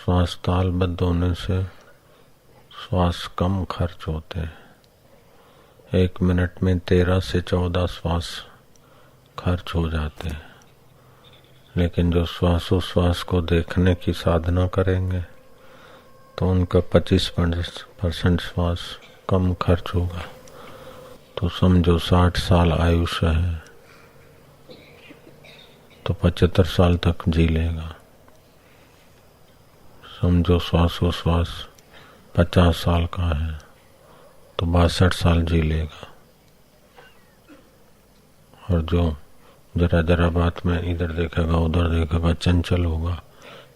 श्वास तालबद्ध होने से श्वास कम खर्च होते हैं। 1 मिनट में 13 से 14 श्वास खर्च हो जाते हैं। लेकिन जो श्वासोश्वास को देखने की साधना करेंगे तो उनका 25% श्वास कम खर्च होगा। तो समझो 60 साल आयुष्य है तो 75 साल तक जी लेगा। समझो श्वासोश्वास 50 साल का है तो 62 साल जी लेगा। और जो जरा जरा बात में इधर देखेगा उधर देखेगा, चंचल होगा,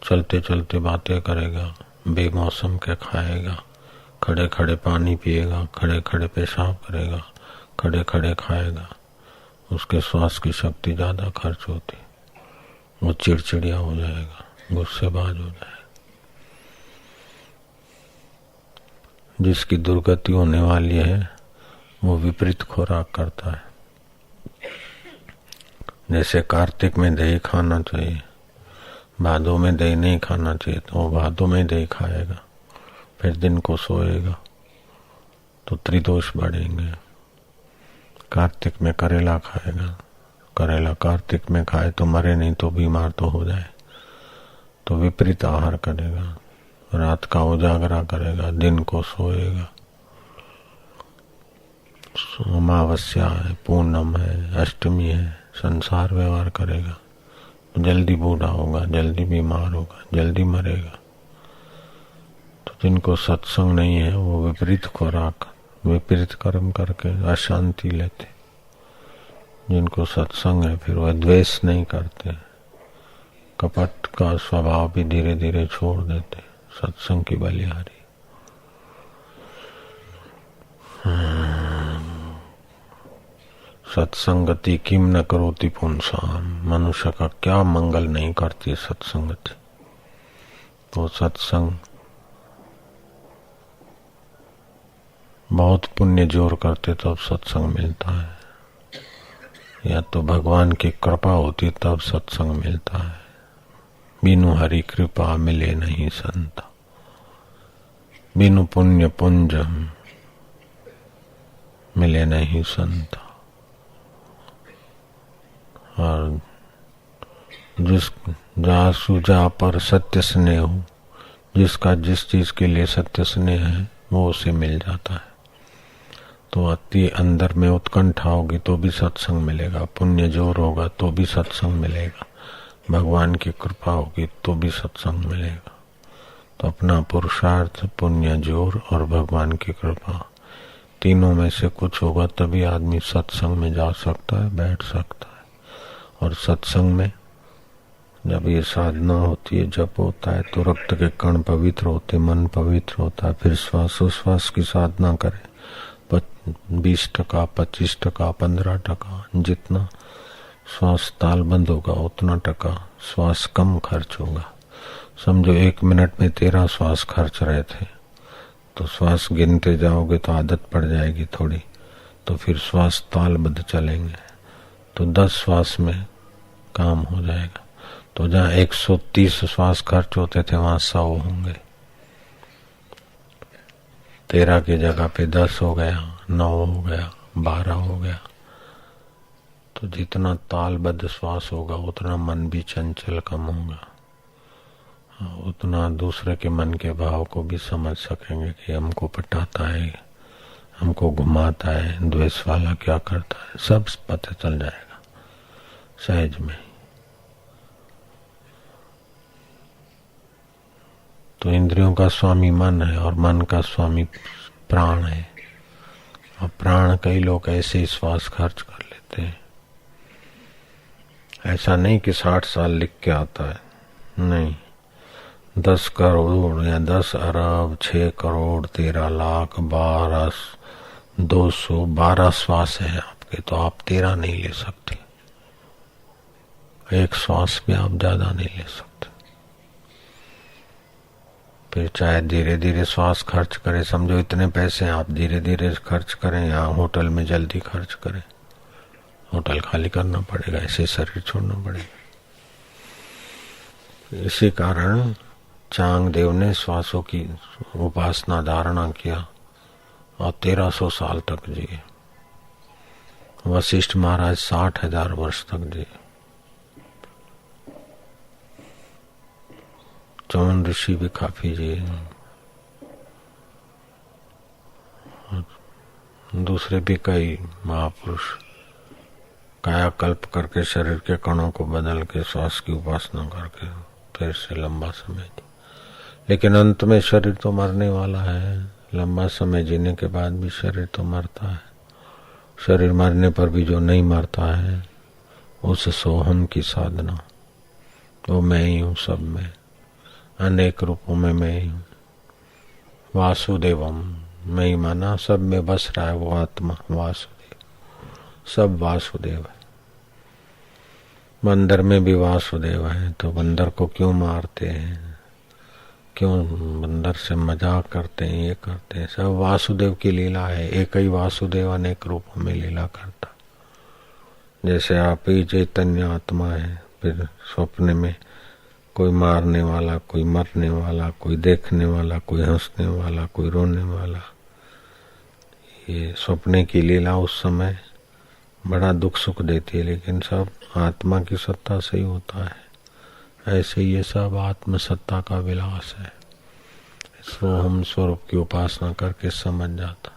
चलते चलते बातें करेगा, बेमौसम के खाएगा, खड़े खड़े पानी पिएगा, खड़े खड़े पेशाब करेगा, खड़े खड़े खाएगा, उसके श्वास की शक्ति ज्यादा खर्च होती। वो चिड़चिड़िया हो जाएगा, गुस्सेबाज हो जाएगा। जिसकी दुर्गति होने वाली है वो विपरीत खुराक करता है। जैसे कार्तिक में दही खाना चाहिए, भादों में दही नहीं खाना चाहिए, तो वो भादों में दही खाएगा, फिर दिन को सोएगा तो त्रिदोष बढ़ेंगे। कार्तिक में करेला खाएगा, करेला कार्तिक में खाए तो मरे नहीं तो बीमार तो हो जाए, तो विपरीत आहार करेगा। रात का उजागरा करेगा, दिन को सोएगा। अमावस्या है, पूनम है, अष्टमी है, संसार व्यवहार करेगा, जल्दी बूढ़ा होगा, जल्दी बीमार होगा, जल्दी मरेगा। तो जिनको सत्संग नहीं है वो विपरीत खुराक, विपरीत कर्म करके अशांति लेते। जिनको सत्संग है फिर वह द्वेष नहीं करते, कपट का स्वभाव भी धीरे धीरे छोड़ देते। सत्संग की बलिहारी। सत्संगति किम न करोति पुंसाम, मनुष्य का क्या मंगल नहीं करती सत्संगति। तो सत्संग बहुत पुण्य जोर करते तब सत्संग मिलता है, या तो भगवान की कृपा होती तब सत्संग मिलता है। बिनु हरि कृपा मिले नहीं संत, बिनु पुण्य पुंज मिले नहीं संत। और जिस जासु जा पर सत्य स्नेह हो, जिसका जिस चीज के लिए सत्य स्नेह है वो उसे मिल जाता है। तो अति अंदर में उत्कंठा होगी तो भी सत्संग मिलेगा, पुण्य जोर होगा तो भी सत्संग मिलेगा, भगवान की कृपा होगी तो भी सत्संग मिलेगा। तो अपना पुरुषार्थ, पुण्य जोर और भगवान की कृपा, तीनों में से कुछ होगा तभी आदमी सत्संग में जा सकता है, बैठ सकता है। और सत्संग में जब ये साधना होती है, जप होता है, तो रक्त के कण पवित्र होते, मन पवित्र होता है। फिर श्वासोश्वास की साधना करें, 20%, 25%, 15%, जितना श्वास तालबंद होगा उतना टका श्वास कम खर्च होगा। समझो 1 मिनट में 13 श्वास खर्च रहे थे, तो श्वास गिनते जाओगे तो आदत पड़ जाएगी थोड़ी, तो फिर श्वास तालबद्ध चलेंगे तो 10 श्वास में काम हो जाएगा। तो जहाँ 130 श्वास खर्च होते थे वहां 100 होंगे। 13 की जगह पे 10 हो गया, 9 हो गया, 12 हो गया। तो जितना तालबद्ध श्वास होगा उतना मन भी चंचल कम होगा, उतना दूसरे के मन के भाव को भी समझ सकेंगे कि हमको पटाता है, हमको घुमाता है, द्वेष वाला क्या करता है, सब पता चल जाएगा सहज में। तो इंद्रियों का स्वामी मन है और मन का स्वामी प्राण है। और प्राण कई लोग ऐसे ही श्वास खर्च कर लेते हैं। ऐसा नहीं कि 60 साल लिख के आता है, नहीं, 10 करोड़ या 10 अरब 6 करोड़ 13 लाख 12 श्वास है आपके, तो आप 13 नहीं ले सकते, एक श्वास में आप ज्यादा नहीं ले सकते। फिर चाहे धीरे धीरे श्वास खर्च करें, समझो इतने पैसे आप धीरे धीरे खर्च करें या होटल में जल्दी खर्च करें, होटल खाली करना पड़ेगा, ऐसे शरीर छोड़ना पड़ेगा। इसी कारण चांग देव ने श्वासों की उपासना धारणा किया और 1300 साल तक जिए। वशिष्ठ महाराज 60,000 वर्ष तक जिए। चौन ऋषि भी काफी जिए। दूसरे भी कई महापुरुष कायाकल्प करके शरीर के कणों को बदल के श्वास की उपासना करके फिर से लंबा समय जी। लेकिन अंत में शरीर तो मरने वाला है। लंबा समय जीने के बाद भी शरीर तो मरता है। शरीर मरने पर भी जो नहीं मरता है उस सोहम की साधना, वो मैं ही हूँ, सब में, अनेक रूपों में मैं ही हूँ। वासुदेवम, मैं ही माना सब में बस रहा है वो आत्मा वासुदेव, सब वासुदेव है। बंदर में भी वासुदेव है, तो बंदर को क्यों मारते हैं, क्यों बंदर से मजाक करते हैं, ये करते हैं, सब वासुदेव की लीला है। एक ही वासुदेव अनेक रूपों में लीला करता। जैसे आप ही चैतन्य आत्मा है, फिर स्वप्न में कोई मारने वाला, कोई मरने वाला, कोई देखने वाला, कोई हंसने वाला, कोई रोने वाला, ये स्वप्न की लीला उस समय बड़ा दुख सुख देती है, लेकिन सब आत्मा की सत्ता से ही होता है। ऐसे ये सब आत्म सत्ता का विलास है। सोहम स्वरूप की उपासना करके समझ जाता।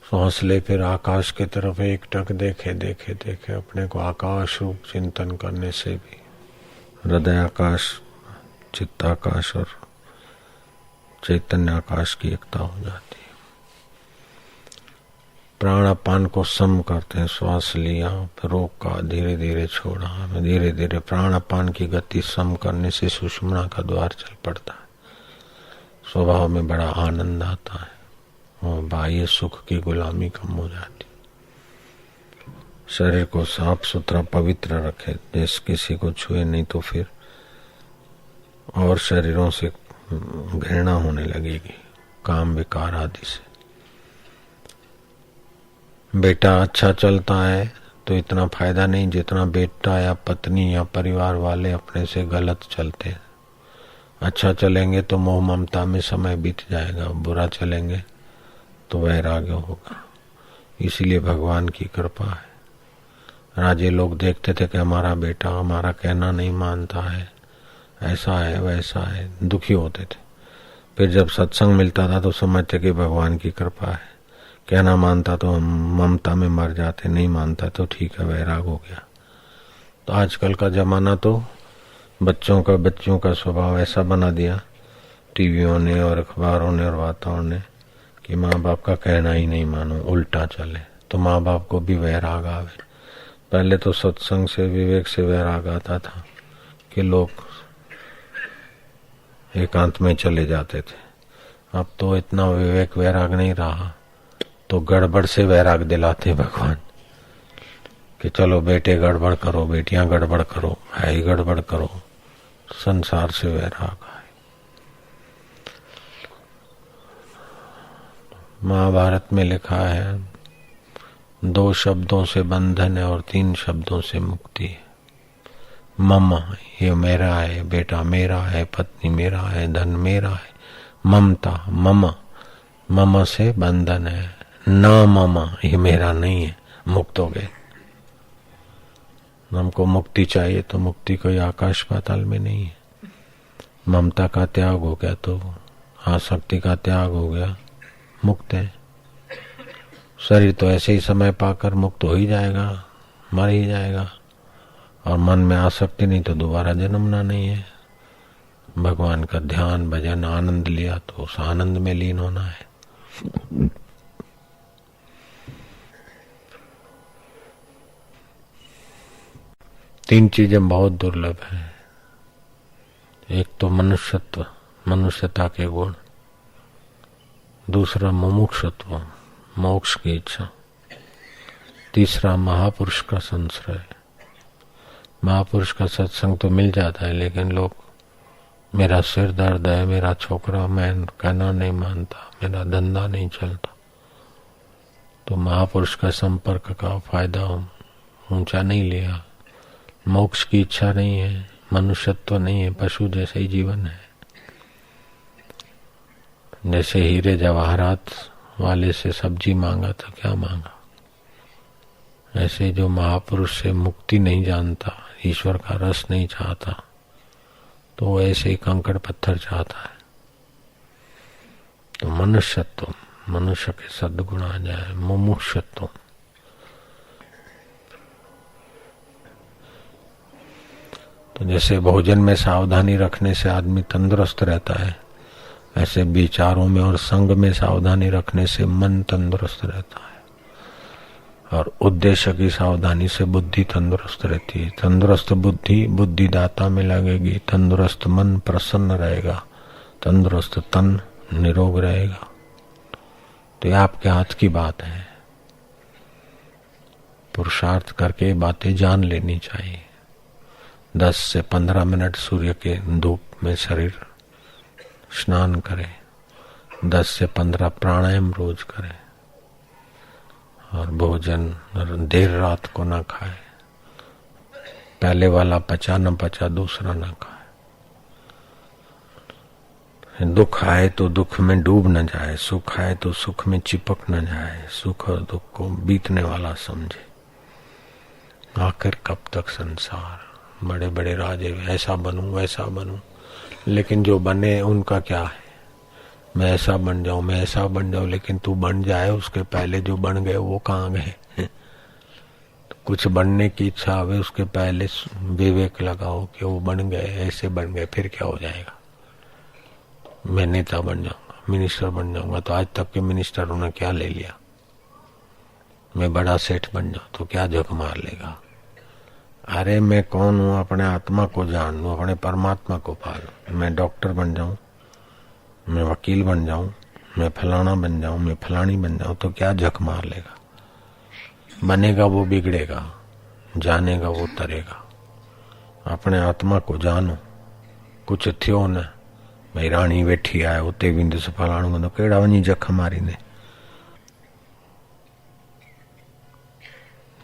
हौसले फिर आकाश की तरफ एकटक देखे देखे देखे अपने को आकाश रूप चिंतन करने से भी हृदय आकाश, चित्ताकाश और चैतन्य आकाश की एकता हो जाती है। प्राणापान को सम करते हैं। श्वास लिया, फिर रोका, धीरे धीरे छोड़ा, धीरे धीरे प्राणापान की गति सम करने से सुषुम्ना का द्वार चल पड़ता है। स्वभाव में बड़ा आनंद आता है और बाह्य सुख की गुलामी कम हो जाती। शरीर को साफ सुथरा पवित्र रखे, जिस किसी को छुए नहीं तो फिर और शरीरों से घृणा होने लगेगी, काम विकार आदि से। बेटा अच्छा चलता है तो इतना फायदा नहीं जितना बेटा या पत्नी या परिवार वाले अपने से गलत चलते हैं। अच्छा चलेंगे तो मोह ममता में समय बीत जाएगा, बुरा चलेंगे तो वैराग्य होगा। इसीलिए भगवान की कृपा है। राजे लोग देखते थे कि हमारा बेटा हमारा कहना नहीं मानता है, ऐसा है वैसा है, दुखी होते थे। फिर जब सत्संग मिलता था तो समझते कि भगवान की कृपा है। कहना मानता तो हम ममता में मर जाते, नहीं मानता तो ठीक है, वैराग हो गया। तो आजकल का जमाना तो बच्चों का स्वभाव ऐसा बना दिया टीवियों ने और अखबारों ने और वातावरण ने कि माँ बाप का कहना ही नहीं मानो, उल्टा चले तो माँ बाप को भी वैराग आवे। पहले तो सत्संग से विवेक से वैराग आता था कि लोग एकांत में चले जाते थे। अब तो इतना विवेक वैराग नहीं रहा, तो गड़बड़ से वैराग दिलाते भगवान कि चलो बेटे गड़बड़ करो, बेटियां गड़बड़ करो, भाई गड़बड़ करो, संसार से वैराग आए। महाभारत में लिखा है 2 शब्दों से बंधन है और 3 शब्दों से मुक्ति है। मम, ये मेरा है, बेटा मेरा है, पत्नी मेरा है, धन मेरा है। ममता, मम से बंधन है। न मम, ये मेरा नहीं है, मुक्त हो गए। हमको मुक्ति चाहिए तो मुक्ति कोई आकाश पाताल में नहीं है। ममता का त्याग हो गया तो आसक्ति का त्याग हो गया, मुक्त है। शरीर तो ऐसे ही समय पाकर मुक्त हो ही जाएगा, मर ही जाएगा। और मन में आसक्ति नहीं तो दोबारा जन्मना नहीं है। भगवान का ध्यान भजन आनंद लिया तो उस आनंद में लीन होना है। तीन चीजें बहुत दुर्लभ है। एक तो मनुष्यत्व, मनुष्यता के गुण। दूसरा मुमुक्षुत्व, मोक्ष की इच्छा। तीसरा महापुरुष का संश्रय। महापुरुष का सत्संग तो मिल जाता है, लेकिन लोग मेरा सिर दर्द है, मेरा छोकरा मैं कहना नहीं मानता, मेरा धंधा नहीं चलता, तो महापुरुष का संपर्क का फायदा ऊंचा नहीं लिया। मोक्ष की इच्छा नहीं है, मनुष्यत्व नहीं है, पशु जैसे ही जीवन है। जैसे हीरे जवाहरात वाले से सब्जी मांगा तो क्या मांगा, ऐसे जो महापुरुष से मुक्ति नहीं जानता, ईश्वर का रस नहीं चाहता, तो वो ऐसे ही कंकड़ पत्थर चाहता है। तो मनुष्यत्व, मनुष्य के सद्गुण आ जाए। मुमुक्षत्व, तो जैसे भोजन में सावधानी रखने से आदमी तंदुरुस्त रहता है, ऐसे विचारों में और संग में सावधानी रखने से मन तंदुरुस्त रहता है। और उद्देश्य की सावधानी से बुद्धि तंदुरुस्त रहती है। तंदुरुस्त बुद्धि बुद्धिदाता में लगेगी, तंदुरुस्त मन प्रसन्न रहेगा, तंदुरुस्त तन निरोग रहेगा। तो ये आपके हाथ की बात है। पुरुषार्थ करके बातें जान लेनी चाहिए। 10 से 15 मिनट सूर्य के धूप में शरीर स्नान करे, 10 से 15 प्राणायाम रोज करे, और भोजन देर रात को ना खाए। पहले वाला पचा न पचा दूसरा ना खाए। दुख आए तो दुख में डूब न जाए, सुख आए तो सुख में चिपक न जाए, सुख और दुख को बीतने वाला समझे। आखिर कब तक संसार, बड़े बड़े राजे ऐसा बनूं वैसा बनूं, लेकिन जो बने उनका क्या है। मैं ऐसा बन जाऊं, मैं ऐसा बन जाऊं, लेकिन तू बन जाए उसके पहले जो बन गए वो कहाँ गए। तो कुछ बनने की इच्छा आवे उसके पहले विवेक लगाओ कि वो बन गए, ऐसे बन गए, फिर क्या हो जाएगा। मैं नेता बन जाऊंगा, मिनिस्टर बन जाऊंगा, तो आज तक के मिनिस्टरों ने क्या ले लिया। मैं बड़ा सेठ बन जाऊं तो क्या झक मार लेगा। अरे मैं कौन हूं, अपने आत्मा को जान लूं, अपने परमात्मा को पालूं। मैं डॉक्टर बन जाऊं, मैं वकील बन जाऊं, मैं फलाना बन जाऊं, मैं फलानी बन जाऊं, तो क्या झक मार लेगा। बनेगा वो बिगड़ेगा, जानेगा वो तरेगा। अपने आत्मा को जानो। कुछ थियो न भाई राणी वेठी आए उते विंद से फलाणो, तो केड़ा वञी जख मारी ने।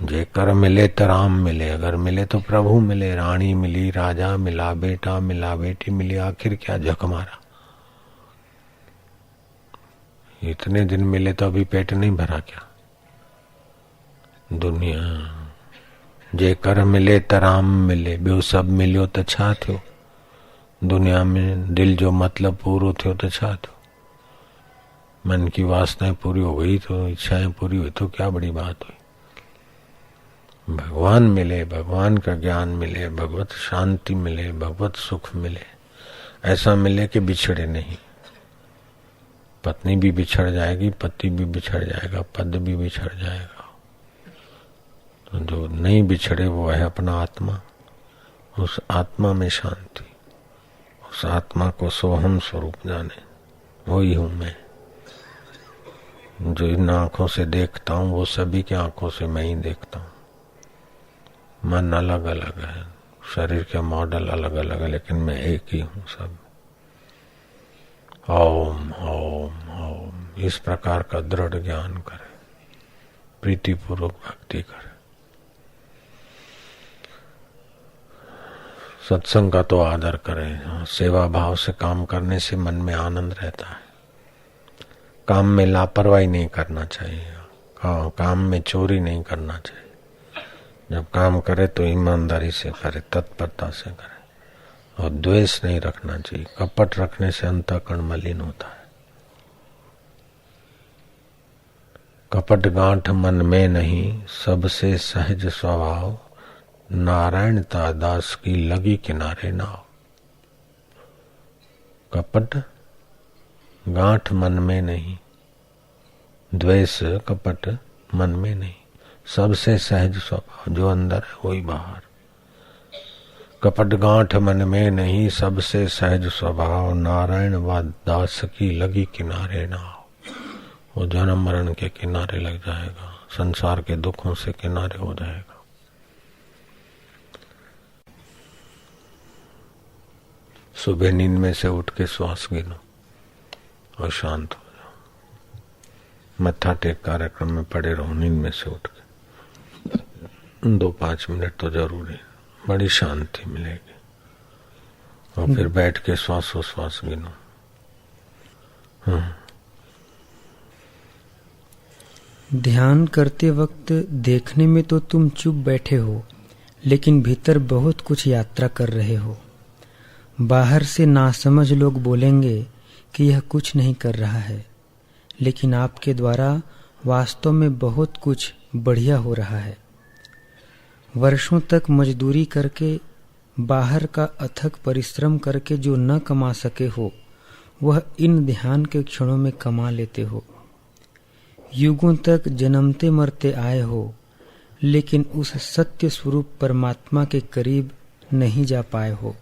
जेकर मिले तो राम मिले, अगर मिले तो प्रभु मिले। रानी मिली, राजा मिला, बेटा मिला, बेटी मिली, आखिर क्या झक मारा। इतने दिन मिले तो अभी पेट नहीं भरा क्या। दुनिया जेकर मिले तो राम मिले, ॿियो सब मिलियो तो छा थियो। दुनिया में दिल जो मतलब पूरो थियो तो छा थियो। मन की वासनाएं पूरी हो गई तो, इच्छाएं पूरी हुई तो क्या बड़ी बात हुई। भगवान मिले, भगवान का ज्ञान मिले, भगवत शांति मिले, भगवत सुख मिले, ऐसा मिले कि बिछड़े नहीं। पत्नी भी बिछड़ जाएगी, पति भी बिछड़ जाएगा, पद भी बिछड़ जाएगा, तो जो नहीं बिछड़े वो है अपना आत्मा। उस आत्मा में शांति, उस आत्मा को सोहम स्वरूप जाने, वही हूं मैं। जो इन आंखों से देखता हूं वो सभी की आंखों से मैं ही देखता हूं। मन अलग अलग है, शरीर के मॉडल अलग अलग है, लेकिन मैं एक ही हूं सब। ओम ओम ओम, इस प्रकार का दृढ़ ज्ञान करे, प्रीतिपूर्वक भक्ति करे। सत्संग का तो आदर करें। सेवा भाव से काम करने से मन में आनंद रहता है। काम में लापरवाही नहीं करना चाहिए, काम में चोरी नहीं करना चाहिए। जब काम करे तो ईमानदारी से करे, तत्परता से करे, और द्वेष नहीं रखना चाहिए। कपट रखने से अंतःकरण मलिन होता है। कपट गांठ मन में नहीं, सबसे सहज स्वभाव, नारायणता दास की लगी किनारे नाव। कपट गांठ मन में नहीं, द्वेष कपट मन में नहीं, सबसे सहज स्वभाव, जो अंदर है वही बाहर। कपट गांठ मन में नहीं, सबसे सहज स्वभाव, नारायण व दास की लगी किनारे नाव। वो जन्म मरण के किनारे लग जाएगा, संसार के दुखों से किनारे हो जाएगा। सुबह नींद में से उठ के श्वास गिनो और शांत हो जाओ। मत्था टेक कार्यक्रम में पड़े रहो, नींद में से उठ के 2-5 मिनट तो जरूर है, बड़ी शांति मिलेगी। और फिर बैठ के श्वासोश्वास गिनो। ध्यान करते वक्त देखने में तो तुम चुप बैठे हो, लेकिन भीतर बहुत कुछ यात्रा कर रहे हो। बाहर से नासमझ लोग बोलेंगे कि यह कुछ नहीं कर रहा है, लेकिन आपके द्वारा वास्तव में बहुत कुछ बढ़िया हो रहा है। वर्षों तक मजदूरी करके, बाहर का अथक परिश्रम करके जो न कमा सके हो, वह इन ध्यान के क्षणों में कमा लेते हो। युगों तक जन्मते मरते आए हो, लेकिन उस सत्य स्वरूप परमात्मा के करीब नहीं जा पाए हो।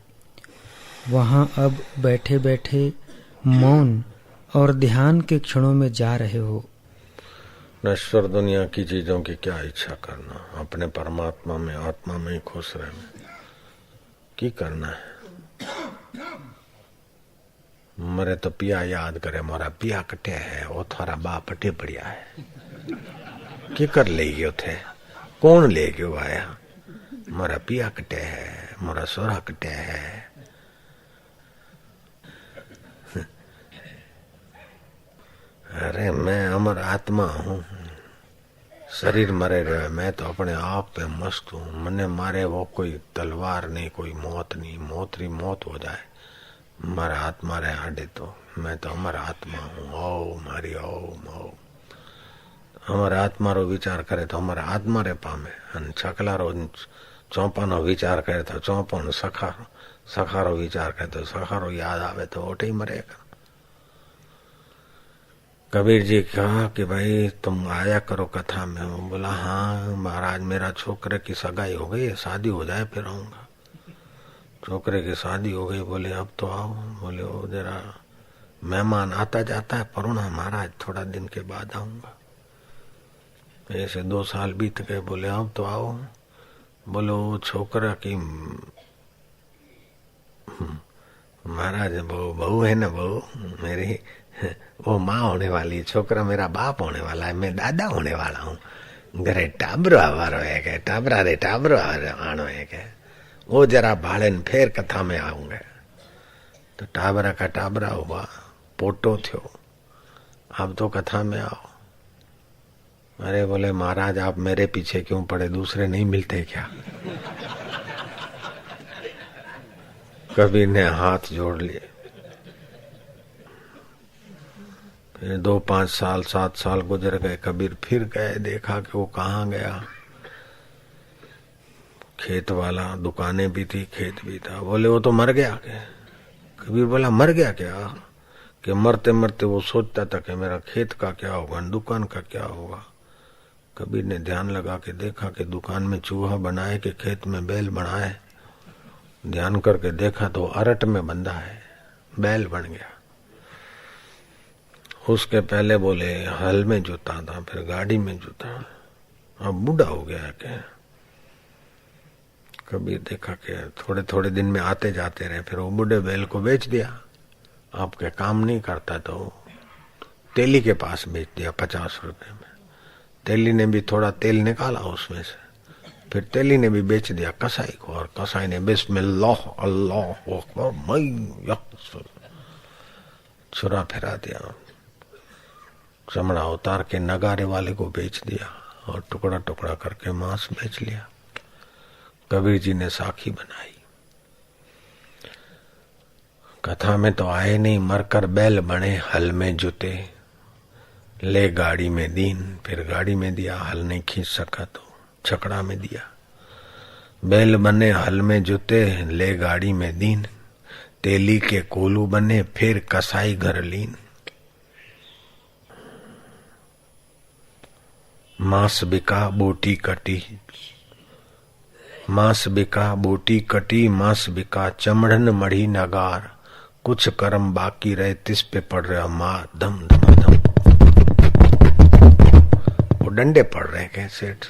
वहां अब बैठे बैठे मौन और ध्यान के क्षणों में जा रहे हो। नश्वर दुनिया की चीजों की क्या इच्छा करना, अपने परमात्मा में, आत्मा में ही खुश रहना की करना है। मरे तो पिया याद करे, मोरा पिया कटे है, वो थारा बाप अटे बढ़िया है। की कर ले गयो थे, कौन ले गयो आया? मोरा पिया कटे है, मोरा सोरा कटे है। अरे मैं अमर आत्मा हूँ, शरीर मरे रहे, मैं तो अपने आप पे मस्त हूँ। मने मारे वो कोई तलवार नहीं, कोई मौत नहीं। मोतरी मौत हो जाए, मारा आत्मा रे आडे तो मैं तो अमर आत्मा हूँ। ओम हरि ओम ओम। अमर आत्मा रो विचार करे तो अमर आत्मा रे पामे, अन छकला रो चौपा नो विचार करे तो चौपा नो सखारो विचार करे तो सखारो याद आवे तो ओटे ही मरेगा। कबीर जी कहा कि भाई तुम आया करो कथा में। वो बोला हाँ महाराज, मेरा छोकरे की सगाई हो गई, शादी हो जाए फिर आऊंगा। छोकरे की शादी हो गई, बोले अब तो आओ। बोले वो जरा मेहमान आता जाता है परुणा महाराज, थोड़ा दिन के बाद आऊंगा। ऐसे 2 साल बीत गए, बोले अब तो आओ। बोले वो छोकरा की महाराज बहू है ना, बहू मेरी वो माँ होने वाली, छोकरा मेरा बाप होने वाला है, मैं दादा होने वाला हूँ। घरे टाबरो आवारो है के, टाबरा रे टाबरो आनो है के, वो जरा भाड़े फिर कथा में आऊंगा। तो टाबरा का टाबरा हुआ, पोटो थो, अब तो कथा में आओ। अरे बोले महाराज आप मेरे पीछे क्यों पड़े, दूसरे नहीं मिलते क्या? कबीर ने हाथ जोड़ लिए। फिर 2, 5 साल 7 साल गुजर गए। कबीर फिर गए, देखा कि वो कहाँ गया। खेत वाला, दुकानें भी थी, खेत भी था। बोले वो तो मर गया। कबीर बोला मर गया क्या? कि मरते मरते वो सोचता था कि मेरा खेत का क्या होगा, दुकान का क्या होगा। कबीर ने ध्यान लगा के देखा कि दुकान में चूहा बनाए कि खेत में बैल बनाए। ध्यान करके देखा तो अरट में बंधा है, बैल बन गया। उसके पहले बोले हल में जोता था, फिर गाड़ी में जोता, अब बूढ़ा हो गया है क्या? कबीर देखा कि थोड़े थोड़े दिन में आते जाते रहे। फिर वो बूढ़े बैल को बेच दिया, आपके काम नहीं करता तो तेली के पास बेच दिया 50 रुपए में। तेली ने भी थोड़ा तेल निकाला उसमें से, फिर तेली ने भी बेच दिया कसाई को, और कसाई ने बिस्मिल्लाह अल्लाह अकबर मैं छुरा फिरा दिया, चमड़ा उतार के नगारे वाले को बेच दिया और टुकड़ा टुकड़ा करके मांस बेच लिया। कबीर जी ने साखी बनाई। कथा में तो आए नहीं, मरकर बैल बने, हल में जुते, ले गाड़ी में दीन। फिर गाड़ी में दिया, हल नहीं खींच सका तो छकड़ा में दिया। बैल बने, हल में जुते, ले गाड़ी में दीन, तेली के कोलू बने, फिर कसाई घर लीन। मांस बिका बोटी कटी, मांस बिका बोटी कटी, मांस बिका चमड़न मढ़ी नगार, कुछ कर्म बाकी रहे तिस पे पड़ रहा माँ धम धम धम। वो डंडे पड़ रहे हैं सेठ,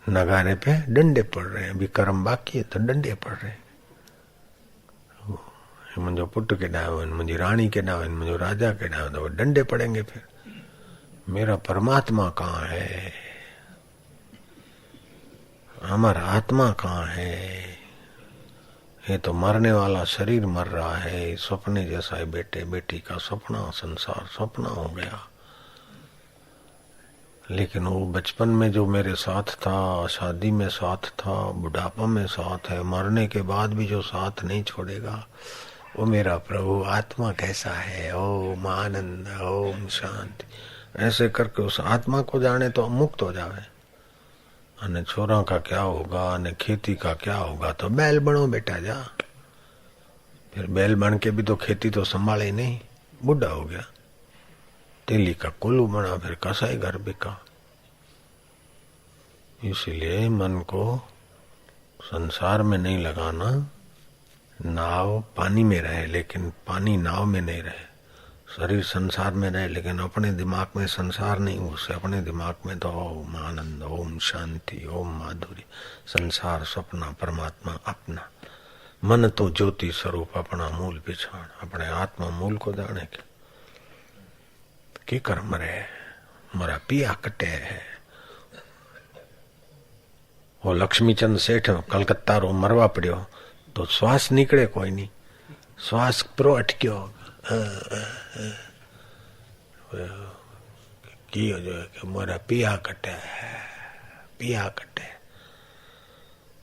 नगारे पे डंडे पड़ रहे हैं, अभी कर्म बाकी है तो डंडे पड़ रहे हैं। मुझे पुट के डावन, मुझे रानी के डावन, मुझे राजा के डावन, तो डंडे पड़ेंगे। फिर मेरा परमात्मा कहाँ है, हमारा आत्मा कहाँ है, ये तो मरने वाला शरीर मर रहा है, सपने जैसा है। बेटे बेटी का सपना, संसार सपना हो गया। लेकिन वो बचपन में जो मेरे साथ था, शादी में साथ था, बुढ़ापा में साथ है, मरने के बाद भी जो साथ नहीं छोड़ेगा, वो मेरा प्रभु आत्मा कैसा है। ओम आनंद, ओम शांति। ऐसे करके उस आत्मा को जाने तो मुक्त हो जावे। अने छोरा का क्या होगा, अने खेती का क्या होगा, तो बैल बनो बेटा जा। फिर बैल बन के भी तो खेती तो संभाले नहीं, बुढ़ा हो गया। तेली का कुल्लू बना, फिर कसाई घर बिका। इसीलिए मन को संसार में नहीं लगाना। नाव पानी में रहे लेकिन पानी नाव में नहीं रहे। शरीर संसार में रहे लेकिन अपने दिमाग में संसार नहीं घुसे। अपने दिमाग में तो ओम आनंद, ओम शांति, ओम माधुरी। संसार सपना, परमात्मा अपना। मन तो ज्योति स्वरूप अपना मूल पिछाड़। अपने आत्मा मूल को जाने के कर्म रहे। मरा पिया कटे है। वो लक्ष्मीचंद सेठ कलकत्ता रो मरवा पड़ियो तो श्वास निकले कोई नहीं। श्वास प्रो अटक्यो कियो जो है कि मोरा पिया कटे है, पिया कटे।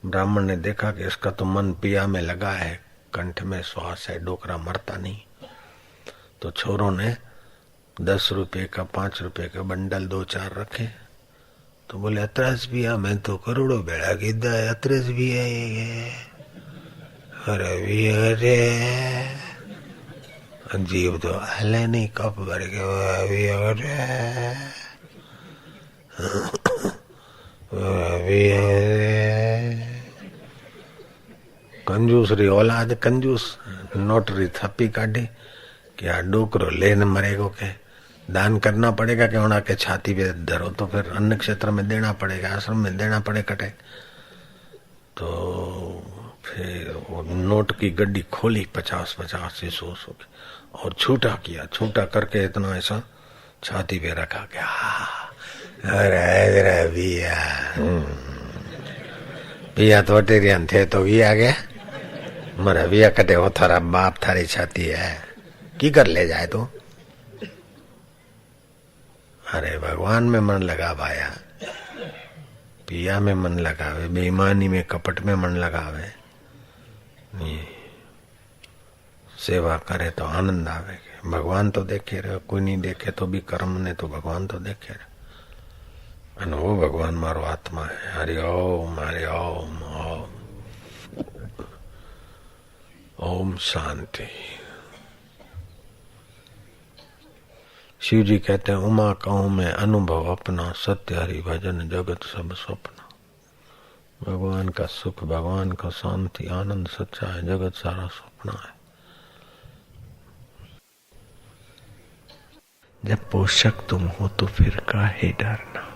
ब्राह्मण ने देखा कि इसका तो मन पिया में लगा है, कंठ में श्वास है, डोकरा मरता नहीं। तो छोरों ने 10 रुपए का 5 रुपए का बंडल 2-4 रखे। तो बोले अतरस भी है, मैं तो करोड़ों बेड़ा कीधा है, अतरस भी है ये। अरे भी अरे जीव तो हले नहीं, कप भर के अभी अरे कंजूस री औलाद कंजूस। नोटरी थप्पी काढ़ी कि आ डोकरो लेने मरेगो के दान करना पड़ेगा कि होना के छाती पे धरो तो फिर अन्न क्षेत्र में देना पड़ेगा, आश्रम में देना पड़े कटे। तो फिर वो नोट की गड्डी खोली 50-50 से 100 की और छूटा किया। छूटा करके इतना ऐसा छाती पे रखा क्या अरे पिया पिया तो टेरियन थे तो भी आ गया। मरा पिया कटे हो थारा बाप थारी छाती है की कर ले जाए तो। अरे भगवान में मन लगा भाया, पिया में मन लगावे, बेईमानी में कपट में मन लगावे, सेवा करे तो आनंद आवे। भगवान तो देखे रहे, कोई नहीं देखे तो भी कर्म ने तो भगवान तो देखे रहे। अन वो भगवान मारो आत्मा है। हरि ओम, हरि ओम, ओम ओम शांति। शिव जी कहते हैं उमा कहूं मैं अनुभव अपना, सत्य हरि भजन जगत सब स्वप्न। भगवान का सुख, भगवान का शांति, आनंद सच्चा है, जगत सारा स्वप्न है। जब पोषक तुम हो तो फिर काहे डरना।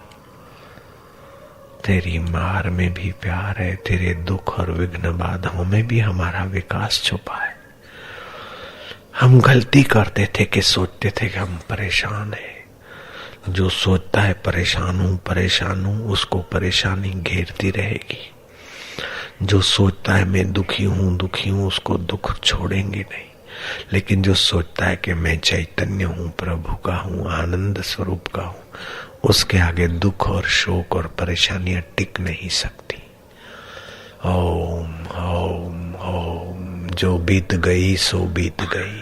तेरी मार में भी प्यार है, तेरे दुख और विघ्न बाधाओं में भी हमारा विकास छुपा है। हम गलती करते थे कि सोचते थे कि हम परेशान हैं। जो सोचता है परेशान हूं उसको परेशानी घेरती रहेगी। जो सोचता है मैं दुखी हूं उसको दुख छोड़ेंगे नहीं। लेकिन जो सोचता है कि मैं चैतन्य हूं, प्रभु का हूं, आनंद स्वरूप का हूं, उसके आगे दुख और शोक और परेशानियां टिक नहीं सकती। ओम ओम ओम। जो बीत गई सो बीत गई,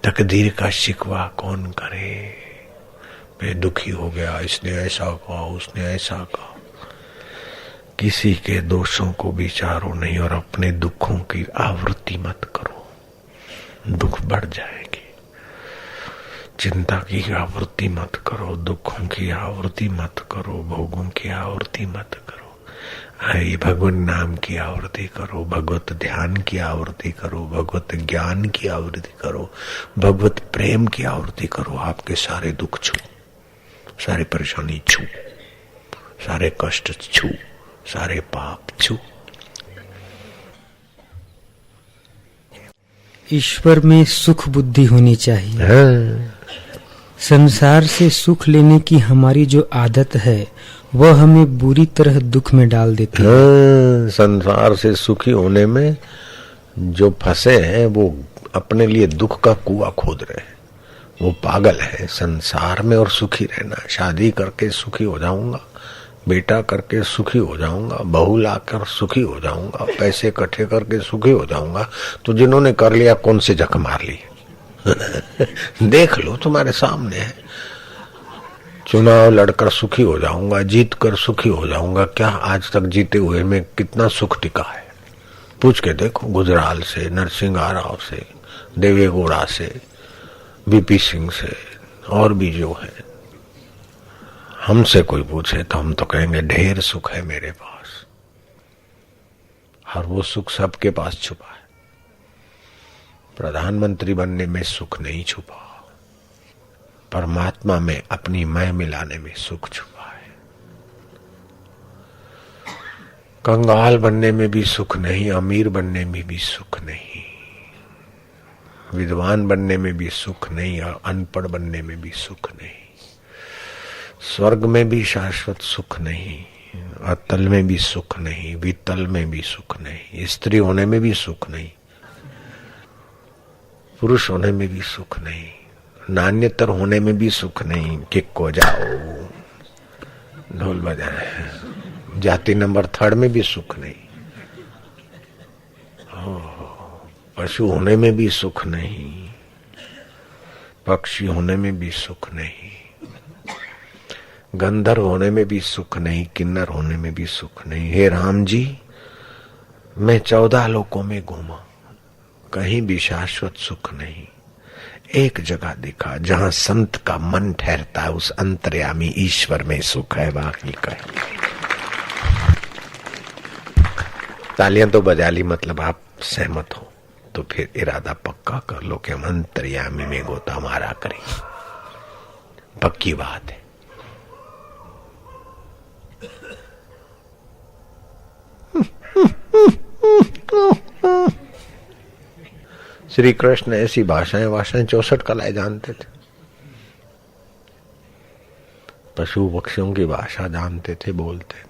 तकदीर का शिकवा कौन करे। मैं दुखी हो गया, इसने ऐसा कहा, उसने ऐसा कहा। किसी के दोषों को विचारो नहीं और अपने दुखों की आवृत्ति मत करो, दुख बढ़ जाएगी। चिंता की आवृत्ति मत करो, दुखों की आवृत्ति मत करो, भोगों की आवृत्ति मत करो। हरि भगवान नाम की आवृत्ति करो, भगवत ध्यान की आवृत्ति करो, भगवत ज्ञान की आवृत्ति करो, भगवत प्रेम की आवृत्ति करो। आपके सारे दुख छू, सारी परेशानी छू, सारे कष्ट छू, सारे पाप छू। ईश्वर में सुख बुद्धि होनी चाहिए। संसार से सुख लेने की हमारी जो आदत है वह हमें बुरी तरह दुख में डाल देती है। संसार से सुखी होने में जो फंसे हैं वो अपने लिए दुख का कुआं खोद रहे हैं। वो पागल है। संसार में और सुखी रहना, शादी करके सुखी हो जाऊंगा, बेटा करके सुखी हो जाऊंगा, बहू लाकर सुखी हो जाऊंगा, पैसे इकट्ठे करके सुखी हो जाऊंगा। तो जिन्होंने कर लिया कौन से जख मार ली देख लो, तुम्हारे सामने है। चुनाव लड़कर सुखी हो जाऊंगा, जीत कर सुखी हो जाऊंगा। क्या आज तक जीते हुए में कितना सुख टिका है? पूछ के देखो, गुजराल से, नरसिंह राव से, देवेगौड़ा से, बीपी सिंह से, और भी जो है। हमसे कोई पूछे तो हम तो कहेंगे ढेर सुख है मेरे पास। और वो सुख सबके पास छुपा है। प्रधानमंत्री बनने में सुख नहीं छुपा, परमात्मा में अपनी मैं मिलाने में सुख छुपा है। कंगाल बनने में भी सुख नहीं, अमीर बनने में भी सुख नहीं, विद्वान बनने में भी सुख नहीं, और अनपढ़ बनने में भी सुख नहीं। स्वर्ग में भी शाश्वत सुख नहीं, अतल में भी सुख नहीं, वितल में भी सुख नहीं, स्त्री होने में भी सुख नहीं, पुरुष होने में भी सुख नहीं, नान्यतर होने में भी सुख नहीं। किक को जाओ, ढोल बजाए, जाति नंबर 3 में भी सुख नहीं, पशु होने में भी सुख नहीं, पक्षी होने में भी सुख नहीं, गंधर्व होने में भी सुख नहीं, किन्नर होने में भी सुख नहीं। हे राम जी, मैं 14 लोकों में घूमा, कहीं भी शाश्वत सुख नहीं। एक जगह दिखा जहां संत का मन ठहरता है, उस अंतर्यामी ईश्वर में सुख है, बाकी कहीं। तालियां तो बजा ली, मतलब आप सहमत हो तो फिर इरादा पक्का कर लो कि हम अंतर्यामी में गोता मारा करें। पक्की बात है। श्री कृष्ण ऐसी भाषाएं 64 कलाएं जानते थे। पशु पक्षियों की भाषा जानते थे, बोलते थे।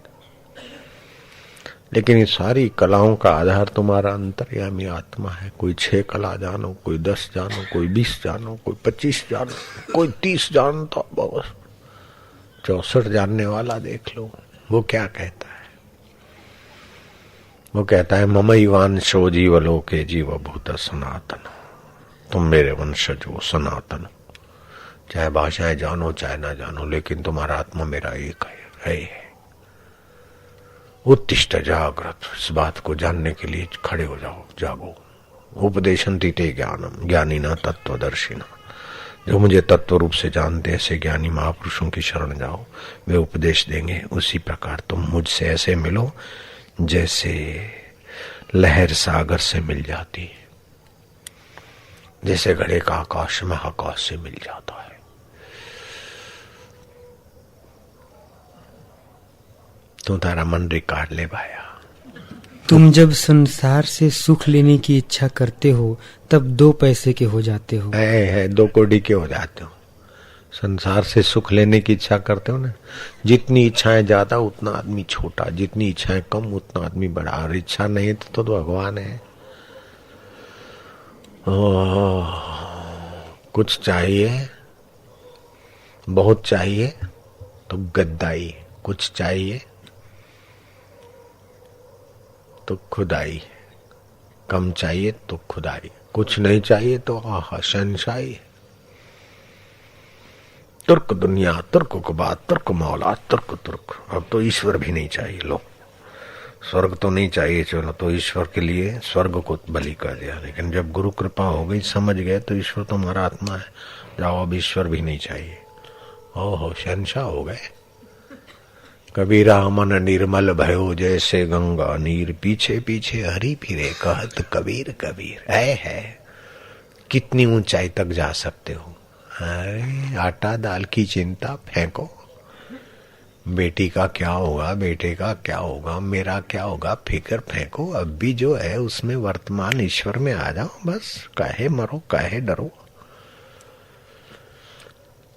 लेकिन ये सारी कलाओं का आधार तुम्हारा अंतर्यामी आत्मा है। कोई 6 कला जानो, कोई 10 जानो, कोई 20 जानो, कोई 25 जानो, कोई 30 जानता, बस 64 जानने वाला देख लो। वो क्या कहता है? वो कहता है ममैवांशो जीवलोके जीवभूत सनातन। तुम मेरे वंशज हो, सनातन। चाहे भाषाएं जानो चाहे ना जानो, लेकिन तुम्हारा आत्मा मेरा एक है। उत्तिष्ठ जागृत। इस बात को जानने के लिए खड़े हो जाओ, जागो। उपदेशन्ति ते ज्ञानम ज्ञानिना तत्वदर्शिना। जो मुझे तत्व रूप से जानते ऐसे ज्ञानी महापुरुषों की शरण जाओ, वे उपदेश देंगे। उसी प्रकार तुम मुझसे ऐसे मिलो जैसे लहर सागर से मिल जाती है, जैसे घड़े का आकाश महाकाश से मिल जाता है। तू तारा मन रिकॉर्ड ले भाया। तुम जब संसार से सुख लेने की इच्छा करते हो तब 2 पैसे के हो जाते हो। है 2 कौड़ी के हो जाते हो। संसार से सुख लेने की इच्छा करते हो ना, जितनी इच्छाएं ज्यादा उतना आदमी छोटा, जितनी इच्छाएं कम उतना आदमी बड़ा। और इच्छा नहीं तो भगवान है। कुछ चाहिए, बहुत चाहिए तो गद्दाई, कुछ चाहिए तो खुदाई, कम चाहिए तो खुदाई, कुछ नहीं चाहिए तो आहा शहंशाही। तुर्क दुनिया, तुर्क कुबात, तुर्क मौला, तुर्क तुर्क। अब तो ईश्वर भी नहीं चाहिए। लो, स्वर्ग तो नहीं चाहिए, चलो तो ईश्वर के लिए स्वर्ग को बलि कर दिया। लेकिन जब गुरु कृपा हो गई, समझ गए तो ईश्वर तो हमारा आत्मा है, जाओ अब ईश्वर भी नहीं चाहिए। ओहो, शहंशाह हो गए। कबीरा मन निर्मल भयो जैसे गंगा नीर, पीछे पीछे हरि फिरे कहत कबीर कबीर। है कितनी ऊंचाई तक जा सकते हो? अरे आटा दाल की चिंता फेंको। बेटी का क्या होगा, बेटे का क्या होगा, मेरा क्या होगा, फिक्र फेंको। अब भी जो है उसमें वर्तमान ईश्वर में आ जाओ बस। काहे मरो, काहे डरो।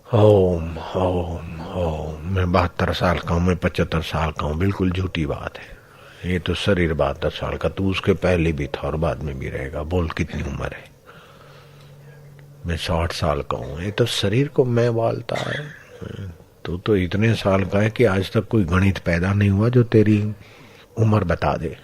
ओम ओम ओम। मैं 72 साल का हूँ, मैं 75 साल का हूँ, बिल्कुल झूठी बात है। ये तो शरीर 72 साल का, तू उसके पहले भी था और बाद में भी रहेगा। बोल कितनी उम्र है? मैं 60 साल का हूँ। ये तो शरीर को मैं बोलता है। तो इतने साल का है कि आज तक कोई गणित पैदा नहीं हुआ जो तेरी उम्र बता दे।